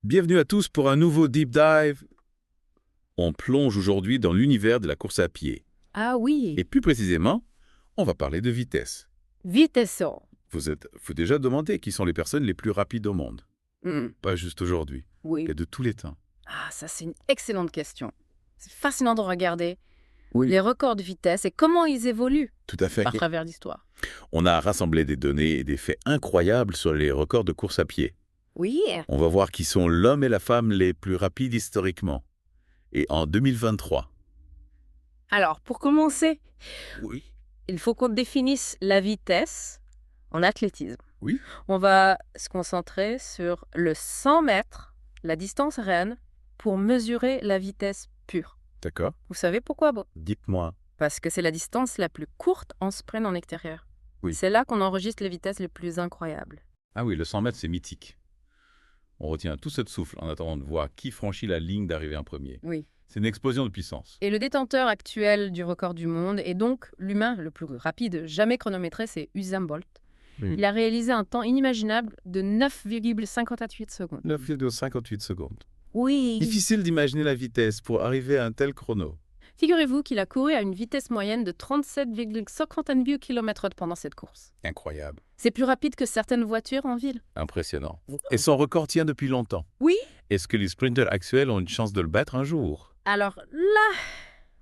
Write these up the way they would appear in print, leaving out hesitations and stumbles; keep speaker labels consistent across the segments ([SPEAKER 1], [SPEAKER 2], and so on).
[SPEAKER 1] Bienvenue à tous pour un nouveau Deep Dive. On plonge aujourd'hui dans l'univers de la course à pied.
[SPEAKER 2] Ah oui,
[SPEAKER 1] Et plus précisément, on va parler de vitesse.
[SPEAKER 2] Vitesso.
[SPEAKER 1] Vous déjà demandé qui sont les personnes les plus rapides au monde.
[SPEAKER 2] Hmm,
[SPEAKER 1] Pas juste aujourd'hui,
[SPEAKER 2] oui.
[SPEAKER 1] mais de tous les temps.
[SPEAKER 2] Ah, ça c'est une excellente question. C'est fascinant de regarder
[SPEAKER 1] Oui.
[SPEAKER 2] les records de vitesse et comment ils évoluent
[SPEAKER 1] Tout à fait.
[SPEAKER 2] à travers l'histoire.
[SPEAKER 1] On a rassemblé des données et des faits incroyables sur les records de course à pied.
[SPEAKER 2] Oui,
[SPEAKER 1] On va voir qui sont l'homme et la femme les plus rapides historiquement. Et en 2023.
[SPEAKER 2] alors pour commencer,
[SPEAKER 1] Oui.
[SPEAKER 2] il faut qu'on définisse la vitesse en athlétisme.
[SPEAKER 1] Oui.
[SPEAKER 2] On va se concentrer sur le 100 mètres, la distance réelle, pour mesurer la vitesse pure.
[SPEAKER 1] D'accord.
[SPEAKER 2] Vous savez pourquoi? Bon,
[SPEAKER 1] Dites-moi.
[SPEAKER 2] parce que c'est la distance la plus courte en sprint en extérieur.
[SPEAKER 1] Oui.
[SPEAKER 2] C'est là qu'on enregistre les vitesses les plus incroyables.
[SPEAKER 1] Ah oui, le 100 mètres, c'est mythique. On retient tout ce souffle en attendant de voir qui franchit la ligne d'arrivée en premier.
[SPEAKER 2] Oui.
[SPEAKER 1] C'est une explosion de puissance.
[SPEAKER 2] Et le détenteur actuel du record du monde, et donc l'humain le plus rapide jamais chronométré, c'est Usain Bolt.
[SPEAKER 1] Oui.
[SPEAKER 2] Il a réalisé un temps inimaginable de 9,58 secondes.
[SPEAKER 1] 9,58 secondes.
[SPEAKER 2] Oui.
[SPEAKER 1] Difficile d'imaginer la vitesse pour arriver à un tel chrono.
[SPEAKER 2] Figurez-vous qu'il a couru à une vitesse moyenne de 37,52 km/h pendant cette course.
[SPEAKER 1] Incroyable.
[SPEAKER 2] C'est plus rapide que certaines voitures en ville.
[SPEAKER 1] Impressionnant. Et son record tient depuis longtemps.
[SPEAKER 2] Oui.
[SPEAKER 1] Est-ce que les sprinters actuels ont une chance de le battre un jour?
[SPEAKER 2] Alors là,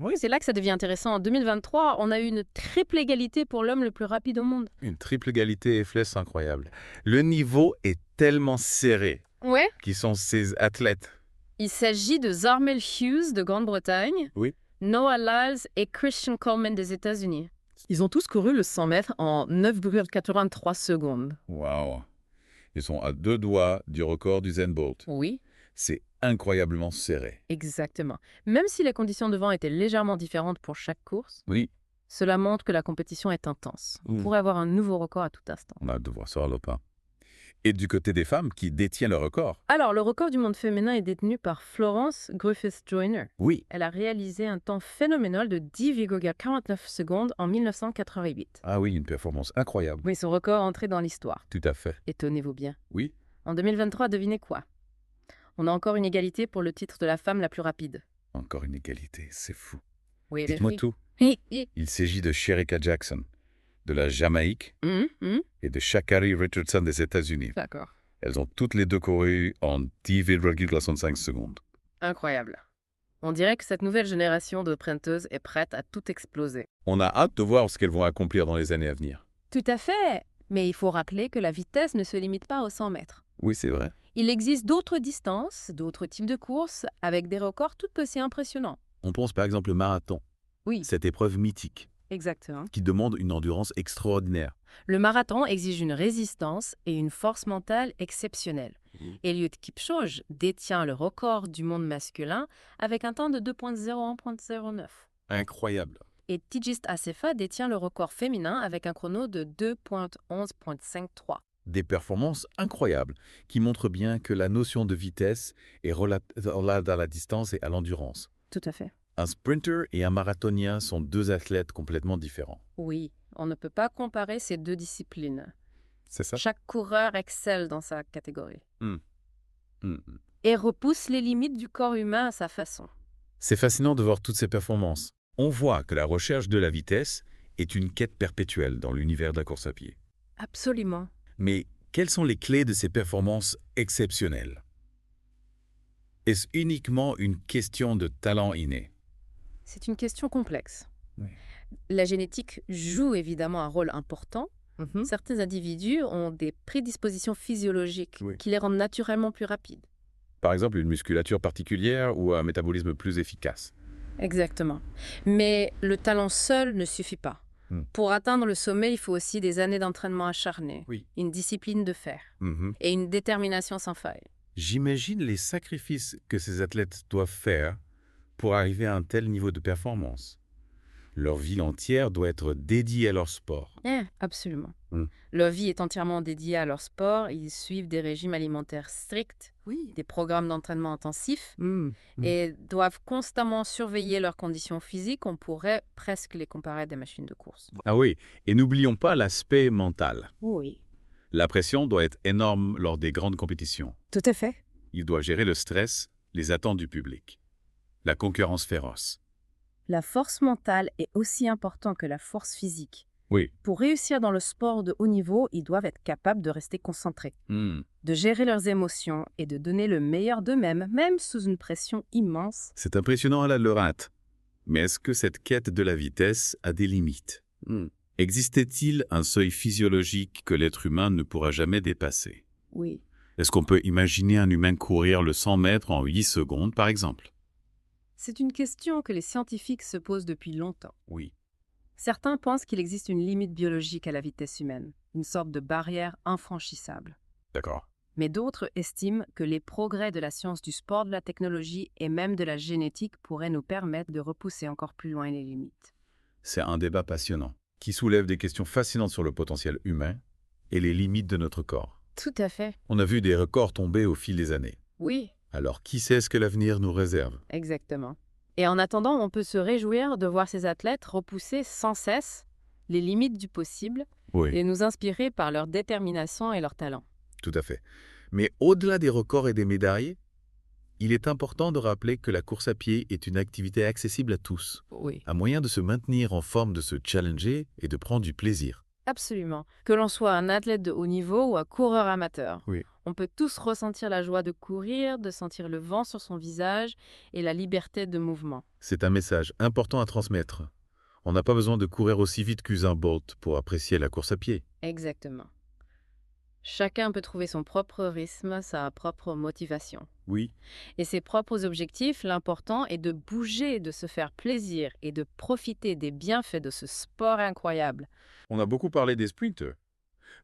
[SPEAKER 1] Oui.
[SPEAKER 2] c'est là que ça devient intéressant. En 2023, on a eu une triple égalité pour l'homme le plus rapide au monde.
[SPEAKER 1] Une triple égalité et flèche incroyable. Le niveau est tellement serré.
[SPEAKER 2] Ouais.
[SPEAKER 1] Qui sont ces athlètes?
[SPEAKER 2] Il s'agit de Zarmel Hughes de Grande-Bretagne,
[SPEAKER 1] Oui.
[SPEAKER 2] Noah Lyles et Christian Coleman des États-Unis. Ils ont tous couru le 100 mètres en 9,83 secondes.
[SPEAKER 1] Waouh. Ils sont à 2 doigts du record d'Usain Bolt.
[SPEAKER 2] Oui,
[SPEAKER 1] C'est incroyablement serré.
[SPEAKER 2] exactement. Même si les conditions de vent étaient légèrement différentes pour chaque course,
[SPEAKER 1] Oui.
[SPEAKER 2] cela montre que la compétition est intense. On
[SPEAKER 1] Mm.
[SPEAKER 2] pourrait avoir un nouveau record à tout instant.
[SPEAKER 1] On a hâte de voir ça, Lopin. Et du côté des femmes qui détiennent le record?
[SPEAKER 2] Alors, le record du monde féminin est détenu par Florence Griffith-Joyner.
[SPEAKER 1] Oui.
[SPEAKER 2] Elle a réalisé un temps phénoménal de 10,49 secondes en 1988.
[SPEAKER 1] Ah oui, une performance incroyable.
[SPEAKER 2] Oui, son record est entré dans l'histoire.
[SPEAKER 1] Tout à fait.
[SPEAKER 2] Étonnez-vous bien.
[SPEAKER 1] Oui.
[SPEAKER 2] En 2023, devinez quoi? On a encore une égalité pour le titre de la femme la plus rapide.
[SPEAKER 1] Encore une égalité, c'est fou.
[SPEAKER 2] Oui,
[SPEAKER 1] Dites-moi tout. Il s'agit de Shericka Jackson, de la Jamaïque, et de Sha'Carri Richardson des États-Unis.
[SPEAKER 2] D'accord.
[SPEAKER 1] Elles ont toutes les deux couru en 10,65 secondes.
[SPEAKER 2] Incroyable. On dirait que cette nouvelle génération de sprinteuses est prête à tout exploser.
[SPEAKER 1] On a hâte de voir ce qu'elles vont accomplir dans les années à venir.
[SPEAKER 2] Tout à fait. Mais il faut rappeler que la vitesse ne se limite pas aux 100 mètres.
[SPEAKER 1] Oui, c'est vrai.
[SPEAKER 2] Il existe d'autres distances, d'autres types de courses, avec des records tout aussi impressionnants.
[SPEAKER 1] On pense par exemple au marathon,
[SPEAKER 2] Oui,
[SPEAKER 1] cette épreuve mythique,
[SPEAKER 2] exactement.
[SPEAKER 1] qui demande une endurance extraordinaire.
[SPEAKER 2] Le marathon exige une résistance et une force mentale exceptionnelles. Eliud Kipchoge détient le record du monde masculin avec un temps de 2,01,09.
[SPEAKER 1] Incroyable.
[SPEAKER 2] Et Tigist Assefa détient le record féminin avec un chrono de 2,11,53.
[SPEAKER 1] Des performances incroyables qui montrent bien que la notion de vitesse est relative à la distance et à l'endurance.
[SPEAKER 2] Tout à fait.
[SPEAKER 1] Un sprinter et un marathonien sont deux athlètes complètement différents.
[SPEAKER 2] Oui, on ne peut pas comparer ces deux disciplines.
[SPEAKER 1] C'est ça?
[SPEAKER 2] Chaque coureur excelle dans sa catégorie
[SPEAKER 1] Mm.
[SPEAKER 2] et repousse les limites du corps humain à sa façon.
[SPEAKER 1] C'est fascinant de voir toutes ces performances. On voit que la recherche de la vitesse est une quête perpétuelle dans l'univers de la course à pied.
[SPEAKER 2] Absolument.
[SPEAKER 1] Mais quelles sont les clés de ces performances exceptionnelles? Est-ce uniquement une question de talent inné?
[SPEAKER 2] C'est une question complexe.
[SPEAKER 1] Oui.
[SPEAKER 2] La génétique joue évidemment un rôle important. Certains individus ont des prédispositions physiologiques
[SPEAKER 1] Oui.
[SPEAKER 2] qui les rendent naturellement plus rapides.
[SPEAKER 1] Par exemple, une musculature particulière ou un métabolisme plus efficace.
[SPEAKER 2] Exactement. Mais le talent seul ne suffit pas. Pour atteindre le sommet, il faut aussi des années d'entraînement acharné,
[SPEAKER 1] Oui.
[SPEAKER 2] une discipline de fer et une détermination sans faille.
[SPEAKER 1] J'imagine les sacrifices que ces athlètes doivent faire pour arriver à un tel niveau de performance. Leur vie entière doit être dédiée à leur sport.
[SPEAKER 2] Absolument.
[SPEAKER 1] Mm.
[SPEAKER 2] Leur vie est entièrement dédiée à leur sport. Ils suivent des régimes alimentaires stricts, des programmes d'entraînement intensifs et doivent constamment surveiller leurs conditions physiques. On pourrait presque les comparer à des machines de course.
[SPEAKER 1] Ah oui, et n'oublions pas l'aspect mental.
[SPEAKER 2] Oui.
[SPEAKER 1] La pression doit être énorme lors des grandes compétitions.
[SPEAKER 2] Tout à fait.
[SPEAKER 1] Il doit gérer le stress, les attentes du public, la concurrence féroce.
[SPEAKER 2] La force mentale est aussi importante que la force physique.
[SPEAKER 1] Oui.
[SPEAKER 2] Pour réussir dans le sport de haut niveau, ils doivent être capables de rester concentrés, de gérer leurs émotions et de donner le meilleur d'eux-mêmes, même sous une pression immense.
[SPEAKER 1] C'est impressionnant à la Laurent. Mais est-ce que cette quête de la vitesse a des limites? Existait-il un seuil physiologique que l'être humain ne pourra jamais dépasser?
[SPEAKER 2] Oui.
[SPEAKER 1] Est-ce qu'on peut imaginer un humain courir le 100 mètres en 8 secondes, par exemple?
[SPEAKER 2] C'est une question que les scientifiques se posent depuis longtemps.
[SPEAKER 1] Oui.
[SPEAKER 2] Certains pensent qu'il existe une limite biologique à la vitesse humaine, une sorte de barrière infranchissable.
[SPEAKER 1] D'accord.
[SPEAKER 2] Mais d'autres estiment que les progrès de la science du sport, de la technologie et même de la génétique pourraient nous permettre de repousser encore plus loin les limites.
[SPEAKER 1] C'est un débat passionnant, qui soulève des questions fascinantes sur le potentiel humain et les limites de notre corps.
[SPEAKER 2] Tout à fait.
[SPEAKER 1] On a vu des records tomber au fil des années.
[SPEAKER 2] Oui.
[SPEAKER 1] Alors, qui sait ce que l'avenir nous réserve?
[SPEAKER 2] Exactement. Et en attendant, on peut se réjouir de voir ces athlètes repousser sans cesse les limites du possible et nous inspirer par leur détermination et leur talent.
[SPEAKER 1] Tout à fait. Mais au-delà des records et des médailles, il est important de rappeler que la course à pied est une activité accessible à tous.
[SPEAKER 2] Oui.
[SPEAKER 1] Un moyen de se maintenir en forme, de se challenger et de prendre du plaisir.
[SPEAKER 2] Absolument. Que l'on soit un athlète de haut niveau ou un coureur amateur.
[SPEAKER 1] Oui.
[SPEAKER 2] On peut tous ressentir la joie de courir, de sentir le vent sur son visage et la liberté de mouvement.
[SPEAKER 1] C'est un message important à transmettre. On n'a pas besoin de courir aussi vite qu'Usain Bolt pour apprécier la course à pied.
[SPEAKER 2] Exactement. Chacun peut trouver son propre rythme, sa propre motivation.
[SPEAKER 1] Oui.
[SPEAKER 2] Et ses propres objectifs, l'important est de bouger, de se faire plaisir et de profiter des bienfaits de ce sport incroyable.
[SPEAKER 1] On a beaucoup parlé des sprinters,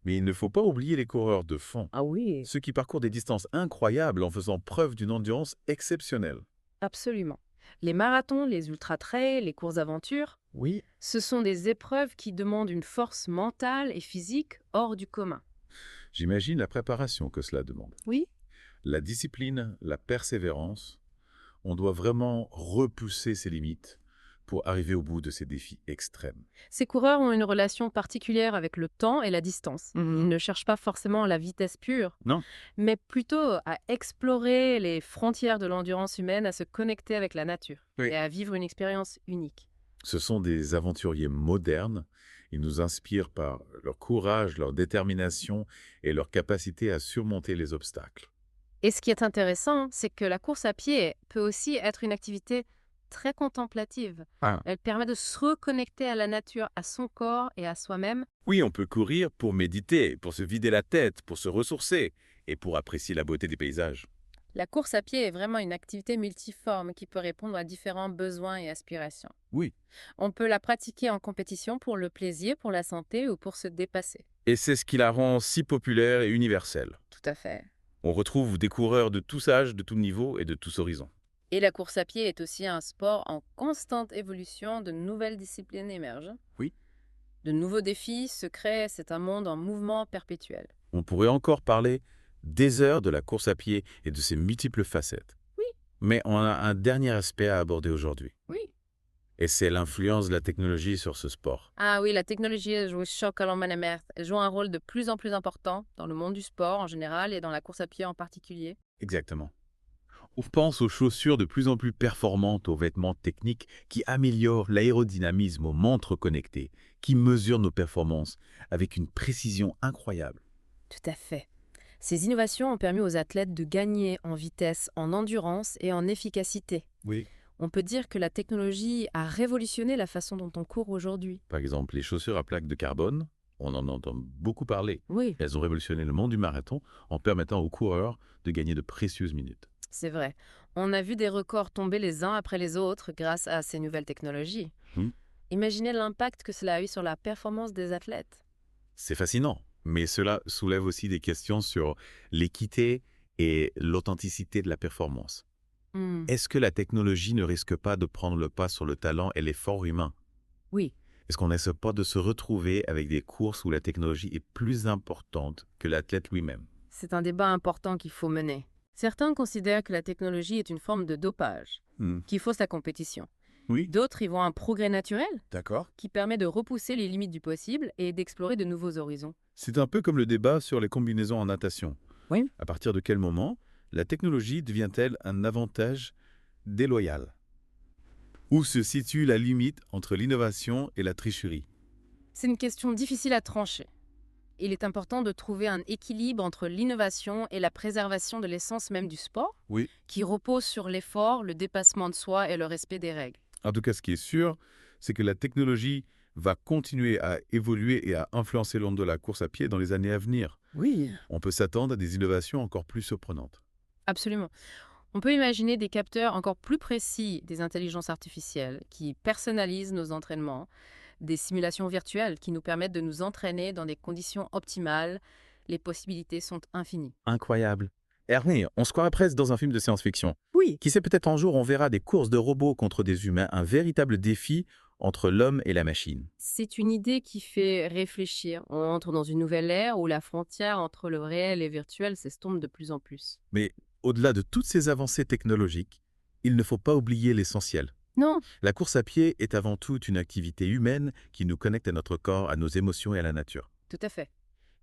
[SPEAKER 1] mais il ne faut pas oublier les coureurs de fond.
[SPEAKER 2] Ah oui.
[SPEAKER 1] Ceux qui parcourent des distances incroyables en faisant preuve d'une endurance exceptionnelle.
[SPEAKER 2] Absolument. Les marathons, les ultra-trails, les courses d'aventure,
[SPEAKER 1] Oui.
[SPEAKER 2] ce sont des épreuves qui demandent une force mentale et physique hors du commun.
[SPEAKER 1] J'imagine la préparation que cela demande.
[SPEAKER 2] Oui.
[SPEAKER 1] La discipline, la persévérance, on doit vraiment repousser ses limites pour arriver au bout de ces défis extrêmes.
[SPEAKER 2] Ces coureurs ont une relation particulière avec le temps et la distance. Ils ne cherchent pas forcément la vitesse pure,
[SPEAKER 1] Non.
[SPEAKER 2] mais plutôt à explorer les frontières de l'endurance humaine, à se connecter avec la nature et à vivre une expérience unique.
[SPEAKER 1] Ce sont des aventuriers modernes. Ils nous inspirent par leur courage, leur détermination et leur capacité à surmonter les obstacles.
[SPEAKER 2] Et ce qui est intéressant, c'est que la course à pied peut aussi être une activité très contemplative. Elle permet de se reconnecter à la nature, à son corps et à soi-même.
[SPEAKER 1] Oui, on peut courir pour méditer, pour se vider la tête, pour se ressourcer et pour apprécier la beauté des paysages.
[SPEAKER 2] La course à pied est vraiment une activité multiforme qui peut répondre à différents besoins et aspirations.
[SPEAKER 1] Oui.
[SPEAKER 2] On peut la pratiquer en compétition pour le plaisir, pour la santé ou pour se dépasser.
[SPEAKER 1] Et c'est ce qui la rend si populaire et universelle.
[SPEAKER 2] Tout à fait.
[SPEAKER 1] On retrouve des coureurs de tous âges, de tous niveaux et de tous horizons.
[SPEAKER 2] Et la course à pied est aussi un sport en constante évolution, de nouvelles disciplines émergent.
[SPEAKER 1] Oui.
[SPEAKER 2] De nouveaux défis se créent, c'est un monde en mouvement perpétuel.
[SPEAKER 1] On pourrait encore parler des heures de la course à pied et de ses multiples facettes.
[SPEAKER 2] Oui.
[SPEAKER 1] Mais on a un dernier aspect à aborder aujourd'hui.
[SPEAKER 2] Oui.
[SPEAKER 1] Et c'est l'influence de la technologie sur ce sport.
[SPEAKER 2] Ah oui, la technologie joue Elle joue un rôle de plus en plus important dans le monde du sport en général et dans la course à pied en particulier.
[SPEAKER 1] Exactement. On pense aux chaussures de plus en plus performantes, aux vêtements techniques qui améliorent l'aérodynamisme, aux montres connectées, qui mesurent nos performances avec une précision incroyable.
[SPEAKER 2] Tout à fait. Ces innovations ont permis aux athlètes de gagner en vitesse, en endurance et en efficacité.
[SPEAKER 1] Oui.
[SPEAKER 2] On peut dire que la technologie a révolutionné la façon dont on court aujourd'hui.
[SPEAKER 1] Par exemple, les chaussures à plaques de carbone, on en entend beaucoup parler.
[SPEAKER 2] Oui.
[SPEAKER 1] Elles ont révolutionné le monde du marathon en permettant aux coureurs de gagner de précieuses minutes.
[SPEAKER 2] C'est vrai. On a vu des records tomber les uns après les autres grâce à ces nouvelles technologies. Imaginez l'impact que cela a eu sur la performance des athlètes.
[SPEAKER 1] C'est fascinant, mais cela soulève aussi des questions sur l'équité et l'authenticité de la performance. Est-ce que la technologie ne risque pas de prendre le pas sur le talent et l'effort humain?
[SPEAKER 2] Oui.
[SPEAKER 1] Est-ce qu'on n'essaie pas de se retrouver avec des courses où la technologie est plus importante que l'athlète lui-même?
[SPEAKER 2] C'est un débat important qu'il faut mener. Certains considèrent que la technologie est une forme de dopage, qui fausse la compétition.
[SPEAKER 1] Oui.
[SPEAKER 2] D'autres y voient un progrès naturel
[SPEAKER 1] D'accord.
[SPEAKER 2] qui permet de repousser les limites du possible et d'explorer de nouveaux horizons.
[SPEAKER 1] C'est un peu comme le débat sur les combinaisons en natation.
[SPEAKER 2] Oui.
[SPEAKER 1] À partir de quel moment la technologie devient-elle un avantage déloyal? Où se situe la limite entre l'innovation et la tricherie?
[SPEAKER 2] C'est une question difficile à trancher. Il est important de trouver un équilibre entre l'innovation et la préservation de l'essence même du sport,
[SPEAKER 1] Oui.
[SPEAKER 2] qui repose sur l'effort, le dépassement de soi et le respect des règles.
[SPEAKER 1] En tout cas, ce qui est sûr, c'est que la technologie va continuer à évoluer et à influencer le monde de la course à pied dans les années à venir.
[SPEAKER 2] Oui.
[SPEAKER 1] On peut s'attendre à des innovations encore plus surprenantes.
[SPEAKER 2] Absolument. On peut imaginer des capteurs encore plus précis des intelligences artificielles qui personnalisent nos entraînements, des simulations virtuelles qui nous permettent de nous entraîner dans des conditions optimales. Les possibilités sont infinies.
[SPEAKER 1] Incroyable. Hervé, on se croirait presque dans un film de science-fiction.
[SPEAKER 2] Oui.
[SPEAKER 1] Qui sait, peut-être un jour on verra des courses de robots contre des humains, un véritable défi entre l'homme et la machine.
[SPEAKER 2] C'est une idée qui fait réfléchir. On entre dans une nouvelle ère où la frontière entre le réel et le virtuel s'estompe de plus en plus.
[SPEAKER 1] Mais au-delà de toutes ces avancées technologiques, il ne faut pas oublier l'essentiel.
[SPEAKER 2] Non.
[SPEAKER 1] La course à pied est avant tout une activité humaine qui nous connecte à notre corps, à nos émotions et à la nature.
[SPEAKER 2] Tout à fait.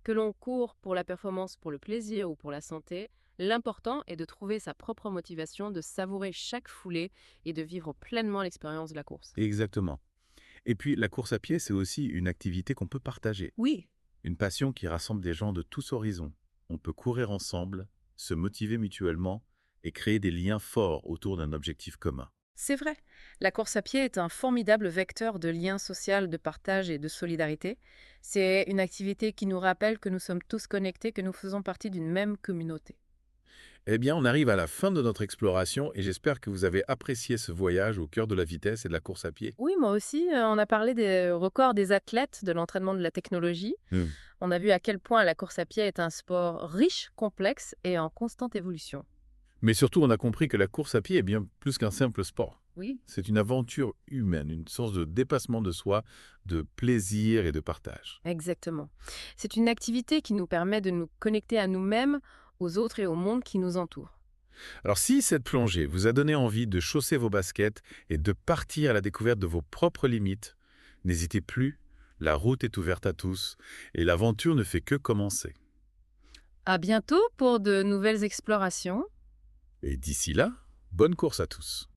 [SPEAKER 2] Que l'on court pour la performance, pour le plaisir ou pour la santé, l'important est de trouver sa propre motivation, de savourer chaque foulée et de vivre pleinement l'expérience de la course.
[SPEAKER 1] Exactement. Et puis, la course à pied, c'est aussi une activité qu'on peut partager.
[SPEAKER 2] Oui.
[SPEAKER 1] Une passion qui rassemble des gens de tous horizons. On peut courir ensemble, se motiver mutuellement et créer des liens forts autour d'un objectif commun.
[SPEAKER 2] C'est vrai. La course à pied est un formidable vecteur de lien social, de partage et de solidarité. C'est une activité qui nous rappelle que nous sommes tous connectés, que nous faisons partie d'une même communauté.
[SPEAKER 1] Eh bien, on arrive à la fin de notre exploration et j'espère que vous avez apprécié ce voyage au cœur de la vitesse et de la course à pied.
[SPEAKER 2] Oui, moi aussi, on a parlé des records des athlètes, de l'entraînement de la technologie.
[SPEAKER 1] Hmm.
[SPEAKER 2] On a vu à quel point la course à pied est un sport riche, complexe et en constante évolution.
[SPEAKER 1] Mais surtout, on a compris que la course à pied est bien plus qu'un simple sport.
[SPEAKER 2] Oui.
[SPEAKER 1] C'est une aventure humaine, une source de dépassement de soi, de plaisir et de partage.
[SPEAKER 2] Exactement. C'est une activité qui nous permet de nous connecter à nous-mêmes, aux autres et au monde qui nous entoure.
[SPEAKER 1] Alors si cette plongée vous a donné envie de chausser vos baskets et de partir à la découverte de vos propres limites, n'hésitez plus, la route est ouverte à tous et l'aventure ne fait que commencer.
[SPEAKER 2] À bientôt pour de nouvelles explorations.
[SPEAKER 1] Et d'ici là, bonne course à tous.